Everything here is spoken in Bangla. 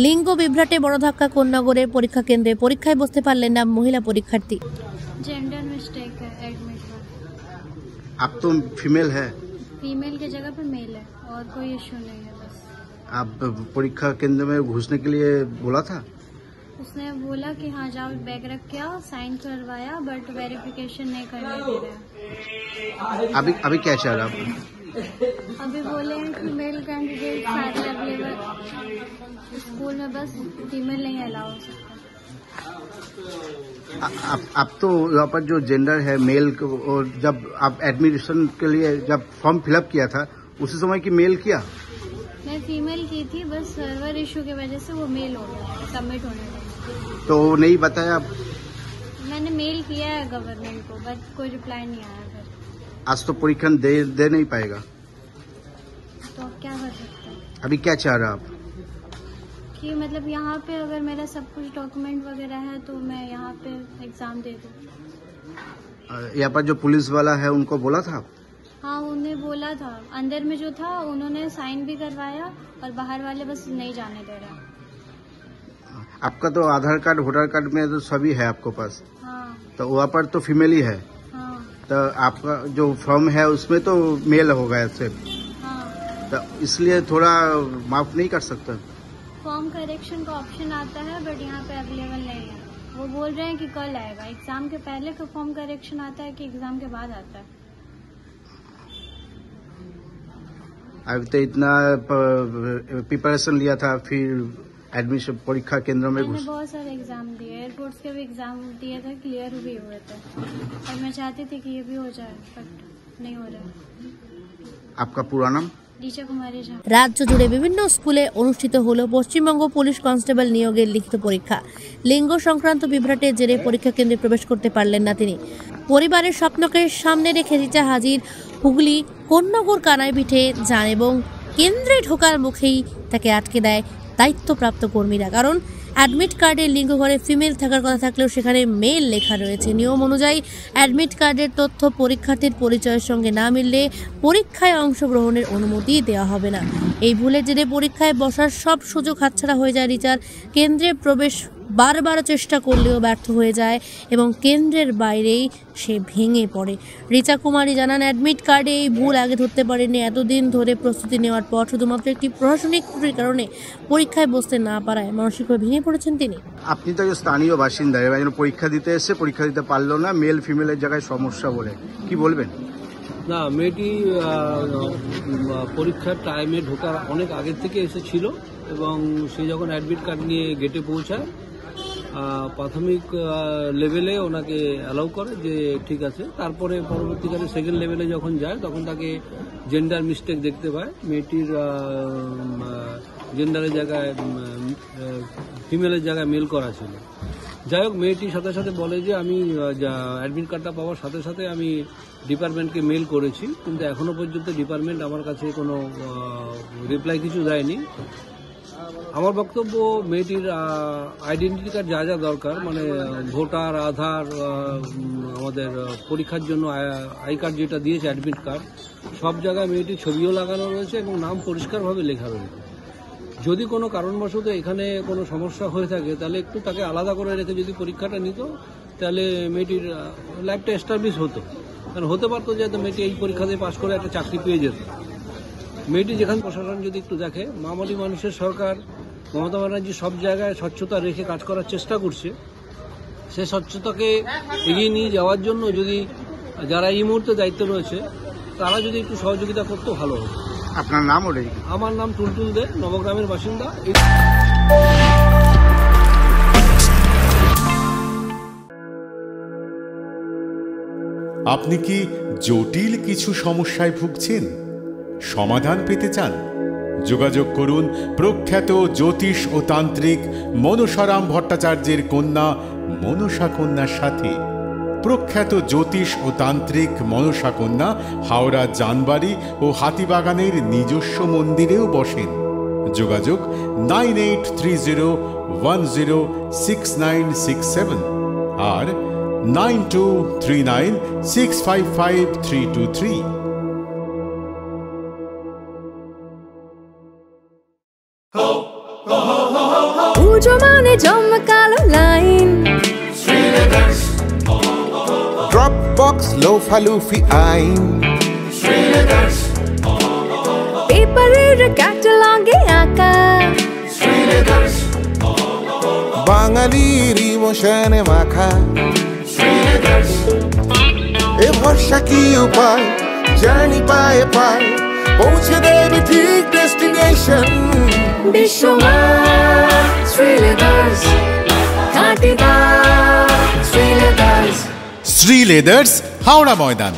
লিঙ্গ বিভ্রাটে বড় ধাক্কা কোন্নগরের পরীক্ষা কেন্দ্রে পরীক্ষায় বসতে পারলেন না মহিলা পরীক্ষার্থী। जेंडर मिस्टेक है एडमिट में। आप तो फीमेल है, फीमेल की जगह पे मेल है और कोई इशू नहीं है। बस आप परीक्षा केंद्र में घुसने के लिए बोला था? उसने बोला कि हाँ जाओ, बैग रख के आओ, साइन करवाया, बट वेरिफिकेशन नहीं करने दे रहा। अभी क्या चाह रहा आप? अभी बोले हैं कि मेल कैंडिडेट सारे अवेलेबल, स्कूल में बस फीमेल नहीं अलाउ हो सकता। आप तो यहाँ पर जो जेंडर है मेल, और जब आप एडमिशन के लिए जब फॉर्म फिलअप किया था उसी समय की मेल किया? मैं फीमेल की थी, बस सर्वर इशू की वजह से वो मेल हो गया सबमिट होने लगा। तो नहीं बताया आप? मैंने मेल किया है गवर्नमेंट को, बट कोई रिप्लाई नहीं आया। फिर आज तो परीक्षा दे नहीं पाएगा, तो अब क्या कर सकते हैं? अभी क्या चाह रहा आप? कि मतलब यहाँ पे अगर मेरा सब कुछ डॉक्यूमेंट वगैरह है तो मैं यहाँ पे एग्जाम दे दूँ। यहाँ पर जो पुलिस वाला है उनको बोला था? हाँ, उन्हें बोला था। अंदर में जो था उन्होंने साइन भी करवाया और बाहर वाले बस नहीं जाने दे रहे। आपका तो आधार कार्ड वोटर कार्ड में तो सभी है आपके पास? हाँ तो वहाँ पर तो फीमेल ही है। हाँ तो आपका जो फॉर्म है उसमें तो मेल हो गया सिर्फ, हाँ। तो इसलिए थोड़ा माफ नहीं कर सकता? फॉर्म करेक्शन का ऑप्शन आता है, बट यहाँ पे अवेलेबल नहीं है। वो बोल रहे हैं कि कल आएगा। एग्जाम के पहले का फॉर्म करेक्शन आता है कि एग्जाम के बाद आता है? अभी तो इतना प्रिपरेशन लिया था, फिर एडमिशन परीक्षा केंद्र में मैंने बहुत सारे एग्जाम दिए, एयरपोर्ट्स के भी एग्जाम दिए थे, क्लियर भी हुए थे, और मैं चाहती थी कि ये भी हो जाए, बट नहीं हो रहा। आपका पूरा नाम? रीचा कुमारी झा। রাজ্য জুড়ে বিভিন্ন স্কুলে অনুষ্ঠিত হলো পশ্চিমবঙ্গ পুলিশ কনস্টেবল নিয়োগের লিখিত পরীক্ষা। লিঙ্গ সংক্রান্ত বিভ্রাটের জেরে পরীক্ষা কেন্দ্রে প্রবেশ করতে পারলেন না তিনি। পরিবারের স্বপ্নকে সামনে রেখে রিচা হাজির হুগলি কোন্নগর কানাইভিটে যান এবং কেন্দ্রে ঢোকার মুখেই তাকে আটকে দেয় দায়িত্বপ্রাপ্ত কর্মীরা। কারণ অ্যাডমিট কার্ডের লিঙ্গ ঘরে ফিমেল থাকার কথা থাকলেও সেখানে মেল লেখা রয়েছে। নিয়ম অনুযায়ী অ্যাডমিট কার্ডের তথ্য পরীক্ষার্থীর পরিচয়ের সঙ্গে না মিললে পরীক্ষায় অংশগ্রহণের অনুমতি দেওয়া হবে না। এই ভুলের জেরে পরীক্ষায় বসার সব সুযোগ হাতছাড়া হয়ে যায় রিচার। কেন্দ্রে প্রবেশ বারবার চেষ্টা করলেও ব্যর্থ হয়ে যায় এবং কেন্দ্রের বাইরেই সে ভেঙে পড়ে। রিচা কুমারী জানান, অ্যাডমিট কার্ডে এই ভুল আগে ধরতে পারেনি। এতদিন ধরে প্রস্তুতি নেওয়ার পর শুধুমাত্র একটি প্রশাসনিক ত্রুটির কারণে পরীক্ষায় বসতে না পারায় মানসিকভাবে ভেঙে পড়েছেন তিনি। আপনি তো স্থানীয় বাসিন্দা, এবার পরীক্ষা দিতে এসে পরীক্ষা দিতে পারলো না, মেল ফিমেলের জায়গায় সমস্যা বলে কি বলবেন? না, মেয়েটি পরীক্ষার টাইমে ঢোকার অনেক আগের থেকে এসেছিল এবং সে যখন অ্যাডমিট কার্ড নিয়ে গেটে পৌঁছায় প্রাথমিক লেভেলে ওনাকে অ্যালাউ করে যে ঠিক আছে। তারপরে পরবর্তীকালে সেকেন্ড লেভেলে যখন যায় তখন তাকে জেন্ডার মিস্টেক দেখতে পায়। মেয়েটির জেন্ডারের জায়গায় ফিমেলের জায়গায় মেল করা ছিল। যাই হোক, মেয়েটির সাথে সাথে বলে যে আমি অ্যাডমিট কার্ডটা পাওয়ার সাথে সাথে আমি ডিপার্টমেন্টকে মেল করেছি, কিন্তু এখনো পর্যন্ত ডিপার্টমেন্ট আমার কাছে কোনো রিপ্লাই কিছু দেয়নি। আমার বক্তব্য, মেয়েটির আইডেন্টিটি কার্ড যা যা দরকার, মানে ভোটার, আধার, আমাদের পরীক্ষার জন্য আই কার্ড যেটা দিয়েছে অ্যাডমিট কার্ড, সব জায়গায় মেয়েটির ছবিও লাগানো রয়েছে এবং নাম পরিষ্কারভাবে লেখা রয়েছে। যদি কোনো কারণবশত এখানে কোনো সমস্যা হয়ে থাকে তাহলে একটু তাকে আলাদা করে রেখে যদি পরীক্ষাটা নিত তাহলে মেয়েটির লাইফটা এস্টাবলিশ হতো। কারণ হতে পারতো যে মেয়েটি এই পরীক্ষাতে পাশ করে একটা চাকরি পেয়ে যেত। মেয়েটি যেখানে প্রশাসন যদি একটু দেখে, মামাটি মানুষের সরকার মমতা ব্যানার্জি সব জায়গায় স্বচ্ছতা রেখে কাজ করার চেষ্টা করছে। সে স্বচ্ছতাকে এগিয়ে নিয়ে যাওয়ার জন্য যদি যারা এই মুহূর্তে দায়িত্ব রয়েছে তারা যদি একটু সহযোগিতা করতো ভালো হতো। আপনার নাম? ওটাই। আমার নাম টুলটুল দে, নবগ্রামের বাসিন্দা। আপনি কি জটিল কিছু সমস্যায় ভুগছেন? সমাধান পেতে চান? যোগাযোগ করুন প্রখ্যাত জ্যোতিষ ও তান্ত্রিক মনসারাম ভট্টাচার্যের কন্যা মনসা কন্যার সাথে। প্রখ্যাত জ্যোতিষ ও তান্ত্রিক মনসা কন্যা হাওড়া জানবাড়ি ও হাতিবাগানের নিজস্ব মন্দিরেও বসেন। যোগাযোগ 9830106967 আর 9239655323। Ho, ho, ho, ho, ho. পুজো মানে জমকালো লাইন, ড্রপ বক্স লোফা লুফি আইন, পেপারের ক্যাটালগে আঁকা, বাঙালির ইমোশনে মাখা। এ ভরসা কি উপায়, জার্নি পায়ে পায় পৌঁছে দেবে ঠিক ডেস্টিনেশন। বিশ্বমান শ্রীলেদার্স, কাটিদার শ্রীলেদার্স। শ্রী লেদার্স, হাওড়া ময়দান।